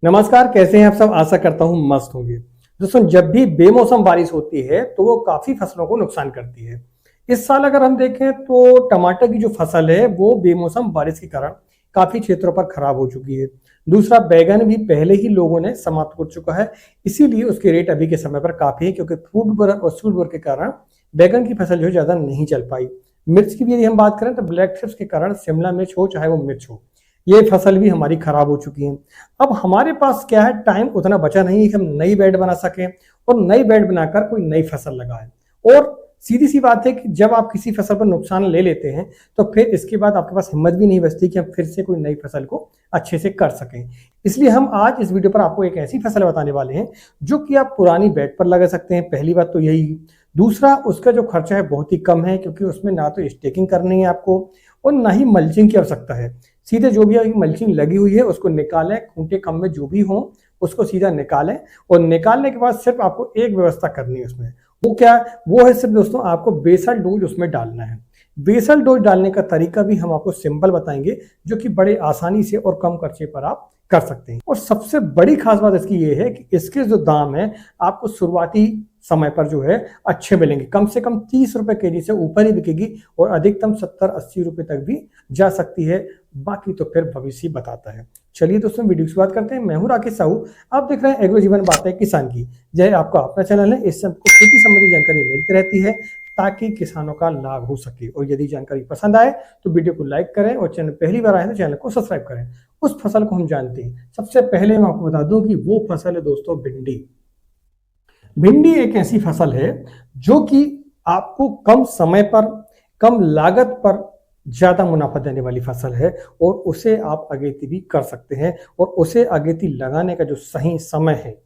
नमस्कार, कैसे हैं आप सब। आशा करता हूं मस्त होंगे। दोस्तों, जब भी बेमौसम बारिश होती है तो वो काफी फसलों को नुकसान करती है। इस साल अगर हम देखें तो टमाटर की जो फसल है वो बेमौसम बारिश के कारण काफी क्षेत्रों पर खराब हो चुकी है। दूसरा, बैगन भी पहले ही लोगों ने समाप्त कर चुका है, इसीलिए उसके रेट अभी के समय पर काफी है, क्योंकि फूड बर और सूड बर के कारण बैगन की फसल जो है ज्यादा नहीं चल पाई। मिर्च की भी यदि हम बात करें तो ब्लैक चिप्स के कारण शिमला मिर्च हो चाहे वो मिर्च हो, ये फसल भी हमारी खराब हो चुकी है। अब हमारे पास क्या है, टाइम उतना बचा नहीं है कि हम नई बेड बना सकें और नई बेड बनाकर कोई नई फसल लगाएं। और सीधी सी बात है कि जब आप किसी फसल पर नुकसान ले लेते हैं तो फिर इसके बाद आपके पास हिम्मत भी नहीं बचती कि हम फिर से कोई नई फसल को अच्छे से कर सकें। इसलिए हम आज इस वीडियो पर आपको एक ऐसी फसल बताने वाले हैं जो कि आप पुरानी बेड पर लगा सकते हैं। पहली बात तो यही। दूसरा, उसका जो खर्चा है बहुत ही कम है, क्योंकि उसमें ना तो स्टेकिंग करनी है आपको और ना ही मल्चिंग की आवश्यकता है। सीधे जो भी मल्चिंग लगी हुई है उसको निकालें, खूंटे कम में जो भी हो उसको सीधा निकालें, और निकालने के बाद सिर्फ आपको एक व्यवस्था करनी है उसमें। वो क्या, वो है सिर्फ दोस्तों आपको बेसल डोज उसमें डालना है। बेसल डोज डालने का तरीका भी हम आपको सिंपल बताएंगे, जो कि बड़े आसानी से और कम खर्चे पर आप कर सकते हैं। और सबसे बड़ी खास बात इसकी ये है कि इसके जो दाम है आपको शुरुआती समय पर जो है अच्छे मिलेंगे। कम से कम 30 रुपए केजी से ऊपर ही बिकेगी और अधिकतम 70-80 रुपए तक भी जा सकती है। बाकी तो फिर भविष्य बताता है। चलिए दोस्तों, वीडियो की शुरुआत करते हैं। मैं हूं राकेश साहू, आप देख रहे हैं एग्रो जीवन बातें किसान की। यह आपका अपना चैनल है, इससे आपको खेती संबंधी जानकारी मिलती रहती है ताकि किसानों का लाभ हो सके। और यदि जानकारी पसंद आए तो वीडियो को लाइक करें और चैनल पहली बार आए तो चैनल को सब्सक्राइब करें। उस फसल को हम जानते हैं। सबसे पहले मैं आपको बता दूं कि वो फसल है दोस्तों भिंडी। भिंडी एक ऐसी फसल है जो कि आपको कम समय पर, कम लागत पर ज्यादा मुनाफा देने वाली फसल है, और उसे आप अगेती भी कर सकते हैं। और उसे अगेती लगाने का जो सही समय है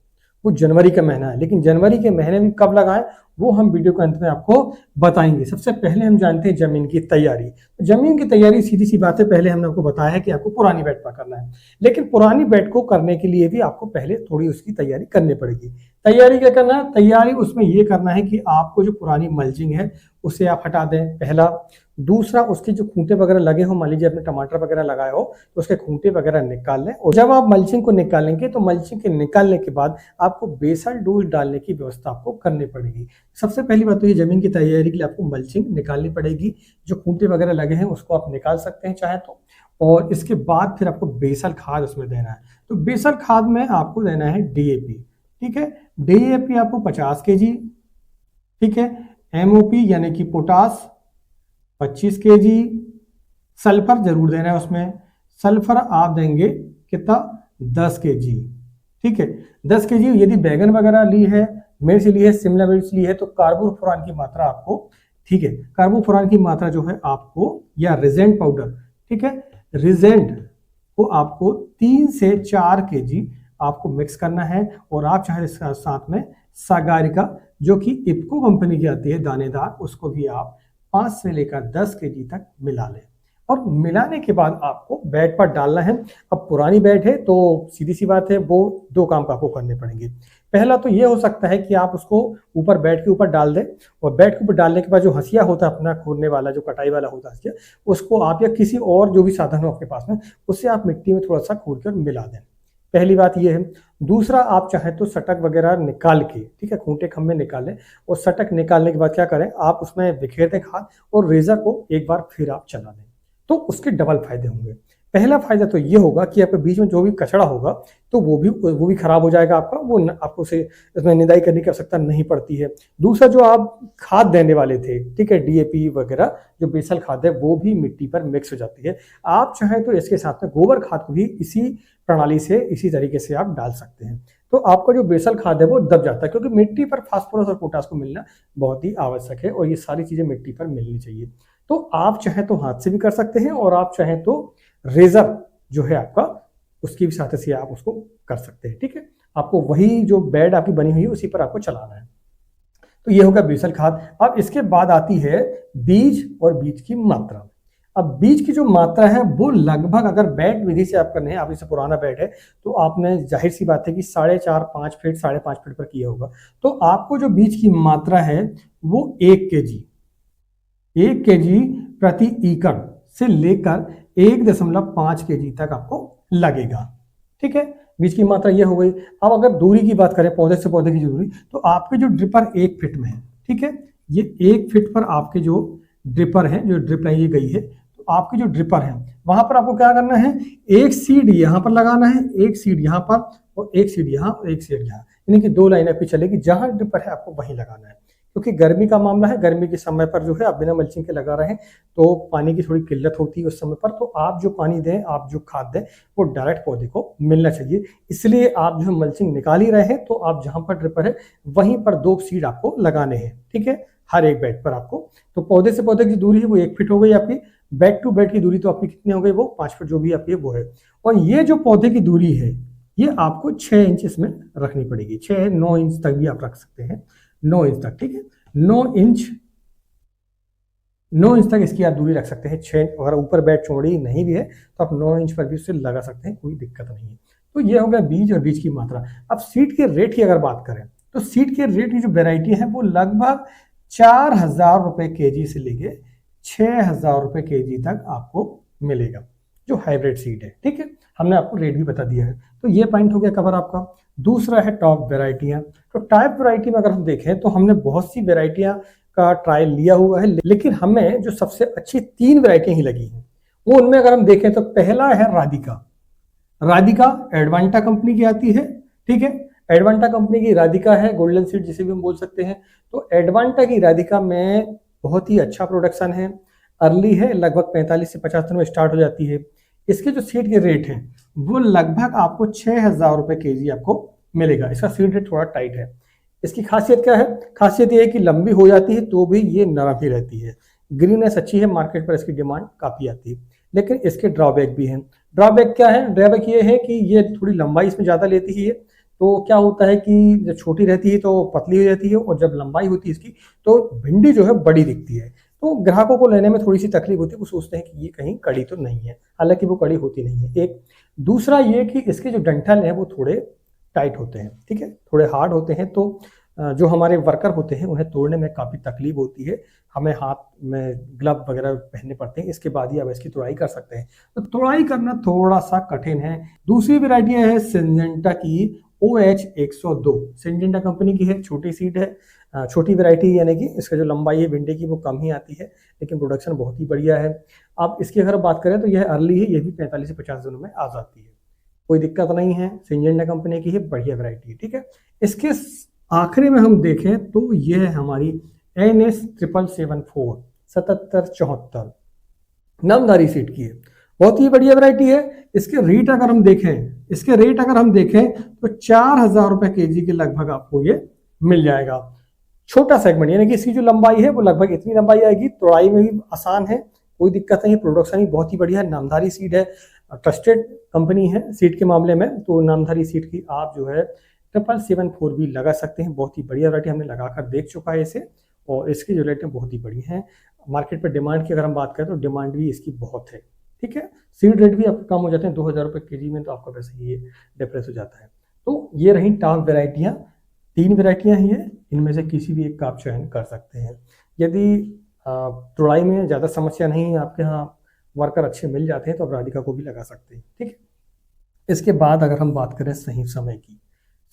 वो जनवरी का महीना है। लेकिन जनवरी के महीने में कब लगाएं वो हम वीडियो के अंत में आपको बताएंगे। सबसे पहले हम जानते हैं जमीन की तैयारी। जमीन की तैयारी सीधी सी बात है, पहले हमने आपको बताया है कि आपको पुरानी बेड पर करना है, लेकिन पुरानी बेड को करने के लिए भी आपको पहले थोड़ी उसकी तैयारी करनी पड़ेगी। तैयारी क्या करना है, तैयारी उसमें यह करना है कि आपको जो पुरानी मल्चिंग है उसे आप हटा दें, पहला। दूसरा, उसके जो खूंटे वगैरह लगे हो, मान लीजिए आपने टमाटर वगैरह लगाए हो तो उसके खूंटे वगैरह निकाल लें। और जब आप मल्चिंग को निकालेंगे तो मल्चिंग के निकालने के बाद आपको बेसल डोज डालने की व्यवस्था आपको करनी पड़ेगी। सबसे पहली बात तो ये जमीन की तैयारी के लिए आपको मल्चिंग निकालनी पड़ेगी। जो खूंटे वगैरह लगे हैं उसको आप निकाल सकते हैं चाहे तो। और इसके बाद फिर आपको बेसल खाद उसमें देना है। तो बेसल खाद में आपको देना है डीएपी। ठीक है, डीएपी आपको 50 केजी। ठीक है, एमओपी यानी कि पोटास 25 केजी। सल्फर जरूर देना है उसमें। सल्फर आप देंगे कितना, 10 केजी। ठीक है, 10 केजी। यदि बैगन वगैरह ली है, मिर्च ली है, शिमला मिर्च ली है तो कार्बोफुरान की मात्रा आपको, ठीक है, कार्बोफुरान की मात्रा जो है आपको, या रिजेंट पाउडर, ठीक है, रिजेंट को आपको 3 से 4 केजी आपको मिक्स करना है। और आप चाहे इसके साथ में सागारिका जो कि इफ्को कंपनी की आती है दानेदार, उसको भी आप 5 से लेकर 10 केजी तक मिला लें। और मिलाने के बाद आपको बेड पर डालना है। अब पुरानी बेड है तो सीधी सी बात है, वो दो काम आपको करने पड़ेंगे। पहला तो ये हो सकता है कि आप उसको ऊपर, बेड के ऊपर डाल दें, और बेड के ऊपर डालने के बाद जो हंसिया होता है अपना खोदने वाला, जो कटाई वाला होता है हंसिया, उसको आप या किसी और जो भी साधन हो आपके पास में उससे आप मिट्टी में थोड़ा सा खोद कर मिला दें। पहली बात ये है। दूसरा, आप चाहें तो सटक वगैरह निकाल के, ठीक है, खूंटे खम्भे निकालें, और सटक निकालने के बाद क्या करें, आप उसमें बिखेर दें खाद, और रेजर को एक बार फिर आप चला दें, तो उसके डबल फायदे होंगे। पहला फायदा तो ये होगा कि आपके बीच में जो भी कचरा होगा तो वो भी खराब हो जाएगा आपका, आपको उसे इसमें निदाई करने की आवश्यकता नहीं पड़ती है। दूसरा, जो आप खाद देने वाले थे, ठीक है, डीएपी वगैरह जो बेसल खाद है वो भी मिट्टी पर मिक्स हो जाती है। आप चाहें तो इसके साथ में गोबर खाद को भी इसी प्रणाली से, इसी तरीके से आप डाल सकते हैं। तो आपका जो बेसल खाद है वो दब जाता है, क्योंकि मिट्टी पर फास्फोरस और पोटास को मिलना बहुत ही आवश्यक है, और ये सारी चीजें मिट्टी पर मिलनी चाहिए। तो आप चाहें तो हाथ से भी कर सकते हैं, और आप चाहें तो रेजर जो है आपका, उसकी भी सहायता से आप उसको कर सकते हैं। ठीक है, आपको वही जो बेड आपकी बनी हुई है उसी पर आपको चलाना है। तो ये होगा बेसल खाद। अब इसके बाद आती है बीज, और बीज की मात्रा। अब बीज की जो मात्रा है वो लगभग, अगर बेड विधि से आप करने हैं, आप जैसे पुराना बेड है तो आपने जाहिर सी बात है कि 4.5-5 फीट, 5.5 फीट पर किया होगा, तो आपको जो बीज की मात्रा है वो 1 केजी प्रति एकड़ से लेकर 1.5 केजी तक आपको लगेगा। ठीक है, बीज की मात्रा ये हो गई। अब अगर दूरी की बात करें, पौधे से पौधे की दूरी, तो आपके जो ड्रिपर 1 फीट में है, ठीक है, ये 1 फीट पर आपके जो ड्रिपर है, जो ड्रिप लाइन गई है, तो आपके जो ड्रिपर है वहां पर आपको क्या करना है, एक सीड यहाँ पर लगाना है, एक सीड यहाँ पर, और एक सीड यहाँ और एक सीड यहाँ, यानी कि 2 लाइनें आपकी चलेगी, जहां ड्रिपर है आपको वहीं लगाना है। क्योंकि गर्मी का मामला है, गर्मी के समय पर जो है आप बिना मल्चिंग के लगा रहे हैं तो पानी की थोड़ी किल्लत होती है उस समय पर, तो आप जो पानी दें, आप जो खाद दें, वो डायरेक्ट पौधे को मिलना चाहिए। इसलिए आप जो है मल्चिंग निकाल ही रहे हैं, तो आप जहां पर ड्रिपर है वहीं पर 2 सीड आपको लगाने हैं, ठीक है, हर एक बेड पर आपको। तो पौधे से पौधे की दूरी है वो 1 फीट हो गई आपकी, बेड टू बेड की दूरी तो आपकी कितनी हो गई, वो 5 फीट जो भी आपकी वो है। और ये जो पौधे की दूरी है ये आपको 6 इंच इसमें रखनी पड़ेगी, 6-9 इंच तक भी आप रख सकते हैं, 9 इंच तक, ठीक है, 9 इंच तक इसकी आप दूरी रख सकते हैं। 6 अगर ऊपर बेड चौड़ी नहीं भी है तो आप 9 इंच पर भी उससे लगा सकते हैं, कोई दिक्कत नहीं है। तो ये हो गया बीज और बीज की मात्रा। अब सीड के रेट की अगर बात करें तो सीड के रेट की जो वेराइटी है वो लगभग 4,000 रुपए केजी से लेके 6,000 रुपए केजी तक आपको मिलेगा, जो हाइब्रिड सीड है, ठीक है, हमने आपको रेट भी बता दिया है। तो ये पॉइंट हो गया कवर आपका। दूसरा है टॉप वेराइटियां। तो टाइप वेराइटी में अगर हम देखें तो हमने बहुत सी वेराइटियां का ट्रायल लिया हुआ है, लेकिन हमें जो सबसे अच्छी 3 वेराइटियां ही लगी हैं वो, उनमें अगर हम देखें तो पहला है राधिका। राधिका एडवांटा कंपनी की आती है, ठीक है, एडवांटा कंपनी की राधिका है, गोल्डन सीड जिसे भी हम बोल सकते हैं। तो एडवांटा की राधिका में बहुत ही अच्छा प्रोडक्शन है, अर्ली है, लगभग 45 से 50 दिन में स्टार्ट हो जाती है। इसके जो सीड के रेट हैं वो लगभग आपको 6,000 रुपए केजी आपको मिलेगा। इसका सीड रेट थोड़ा टाइट है। इसकी खासियत क्या है, खासियत ये है कि लंबी हो जाती है तो भी ये नरम ही रहती है, ग्रीननेस अच्छी है, मार्केट पर इसकी डिमांड काफी आती है। लेकिन इसके ड्रॉबैक भी हैं। ड्रॉबैक क्या है, ड्रॉबैक ये है कि ये थोड़ी लंबाई इसमें ज्यादा लेती है, तो क्या होता है कि जब छोटी रहती है तो पतली हो जाती है, और जब लंबाई होती है इसकी तो भिंडी जो है बड़ी दिखती है। तो ग्राहकों को लेने में थोड़ी सी तकलीफ होती है, वो सोचते हैं कि ये कहीं कड़ी तो नहीं है, हालांकि वो कड़ी होती नहीं है। एक दूसरा ये कि इसके जो डंठल है वो थोड़े टाइट होते हैं, ठीक है, थोड़े हार्ड होते हैं, तो जो हमारे वर्कर होते हैं उन्हें तोड़ने में काफ़ी तकलीफ होती है, हमें हाथ में ग्लव वगैरह पहनने पड़ते हैं, इसके बाद ही आप इसकी तोड़ाई कर सकते हैं। तो तोड़ाई करना थोड़ा सा कठिन है। दूसरी वेराइटी है सिंजेंटा की OH102। सिंजेंटा कंपनी की है, छोटी सीड है, छोटी वेराइटी, यानी कि इसका जो लंबाई है भिंडी की वो कम ही आती है, लेकिन प्रोडक्शन बहुत ही बढ़िया है। अब इसकी अगर बात करें तो यह अर्ली है, ये भी 45 से 50 दिनों में आ जाती है, कोई दिक्कत नहीं है, सिंजेंटा कंपनी की है, बढ़िया वेराइटी है, ठीक है। इसके आखिरी में हम देखें तो यह है हमारी NS7774 7774 नामधारी सीड की है, बहुत ही बढ़िया वैरायटी है। इसके रेट अगर हम देखें तो 4,000 रुपए केजी के लगभग आपको ये मिल जाएगा। छोटा सेगमेंट, यानी कि इसकी जो लंबाई है वो लगभग इतनी लंबाई आएगी, तोड़ाई में भी आसान है, कोई दिक्कत नहीं, प्रोडक्शन भी बहुत ही बढ़िया है, नामधारी सीड है, ट्रस्टेड कंपनी है सीड के मामले में। तो नामधारी सीड की आप जो है 7774 भी लगा सकते हैं, बहुत ही बढ़िया वैरायटी, हमने लगाकर देख चुका है इसे, और इसकी जो रेटें बहुत ही बढ़िया हैं। मार्केट पर डिमांड की अगर हम बात करें तो डिमांड भी इसकी बहुत है, ठीक है। सीड रेट भी आपके कम हो जाते हैं, 2,000 रुपये केजी में, तो आपका वैसे ही ये डिफरेंस हो जाता है। तो ये रही टॉप वेराइटियाँ, 3 वेराइटियाँ ही हैं, इनमें से किसी भी एक का आप चयन कर सकते हैं। यदि तोड़ाई में ज़्यादा समस्या नहीं है, आपके यहाँ वर्कर अच्छे मिल जाते हैं, तो आप राधिका को भी लगा सकते हैं, ठीक है। इसके बाद अगर हम बात करें सही समय की,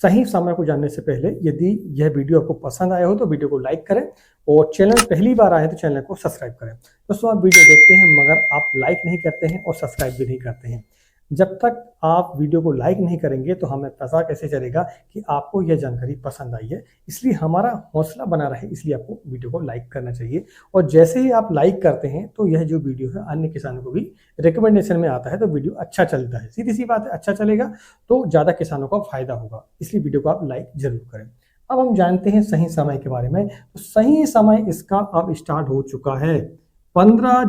सही समय को जानने से पहले यदि यह वीडियो आपको पसंद आया हो तो वीडियो को लाइक करें, और चैनल पहली बार आए तो चैनल को सब्सक्राइब करें। दोस्तों आप वीडियो देखते हैं मगर आप लाइक नहीं करते हैं और सब्सक्राइब भी नहीं करते हैं। जब तक आप वीडियो को लाइक नहीं करेंगे तो हमें पता कैसे चलेगा कि आपको यह जानकारी पसंद आई है। इसलिए हमारा हौसला बना रहे, इसलिए आपको वीडियो को लाइक करना चाहिए, और जैसे ही आप लाइक करते हैं तो यह जो वीडियो है अन्य किसानों को भी रिकमेंडेशन में आता है, तो वीडियो अच्छा चलता है, सीधी सी बात है, अच्छा चलेगा तो ज़्यादा किसानों को फायदा होगा, इसलिए वीडियो को आप लाइक जरूर करें। अब हम जानते हैं सही समय के बारे में। तो सही समय इसका अब स्टार्ट हो चुका है, 15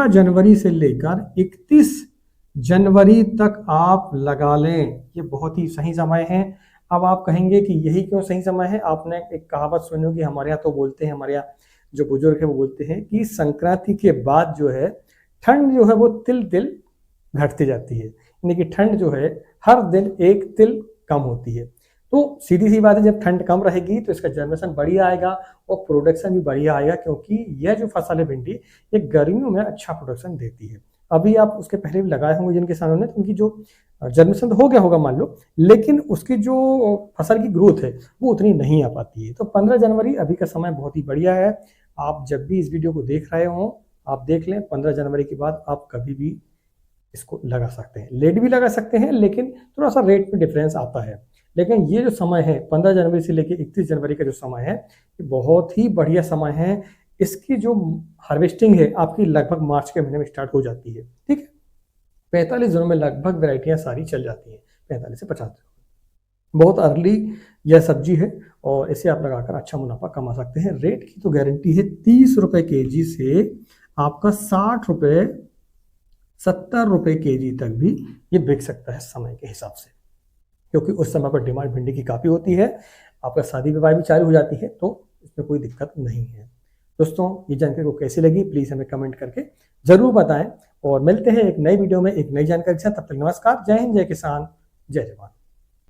जनवरी से लेकर 31 जनवरी तक आप लगा लें, ये बहुत ही सही समय है। अब आप कहेंगे कि यही क्यों सही समय है, आपने एक कहावत सुनी होगी, हमारे यहाँ तो बोलते हैं, हमारे यहाँ जो बुजुर्ग है वो बोलते हैं कि संक्रांति के बाद जो है ठंड जो है वो तिल तिल घटती जाती है, यानी कि ठंड जो है हर दिन 1 तिल कम होती है। तो सीधी सी बात है, जब ठंड कम रहेगी तो इसका जनरेशन बढ़िया आएगा और प्रोडक्शन भी बढ़िया आएगा, क्योंकि यह जो फसल है भिंडी ये गर्मियों में अच्छा प्रोडक्शन देती है। अभी आप उसके पहले भी लगाए होंगे जिन किसानों ने, तो उनकी जो जर्मिनेशन तो हो गया होगा मान लो, लेकिन उसकी जो फसल की ग्रोथ है वो उतनी नहीं आ पाती है। तो 15 जनवरी अभी का समय बहुत ही बढ़िया है। आप जब भी इस वीडियो को देख रहे हो आप देख लें 15 जनवरी के बाद आप कभी भी इसको लगा सकते हैं। लेट भी लगा सकते हैं, लेकिन थोड़ा सा रेट में डिफरेंस आता है। लेकिन ये जो समय है 15 जनवरी से लेकर 31 जनवरी का जो समय है, ये बहुत ही बढ़िया समय है। इसकी जो हार्वेस्टिंग है आपकी लगभग मार्च के महीने में स्टार्ट हो जाती है। ठीक है, 45 दिनों में लगभग वैरायटियां सारी चल जाती हैं, 45 से 50 दिनों। बहुत अर्ली यह सब्जी है और इसे आप लगाकर अच्छा मुनाफा कमा सकते हैं। रेट की तो गारंटी है, 30 रुपए केजी से आपका 60 रुपए 70 रुपए केजी तक भी ये बिक सकता है समय के हिसाब से, क्योंकि उस समय पर डिमांड भिंडी की काफ़ी होती है। आपका शादी विवाह भी चालू हो जाती है, तो इसमें कोई दिक्कत नहीं है। दोस्तों, ये जानकारी को कैसी लगी प्लीज़ हमें कमेंट करके ज़रूर बताएं, और मिलते हैं एक नई वीडियो में एक नई जानकारी के साथ। तब तक नमस्कार, जय हिंद, जय किसान, जय जवान।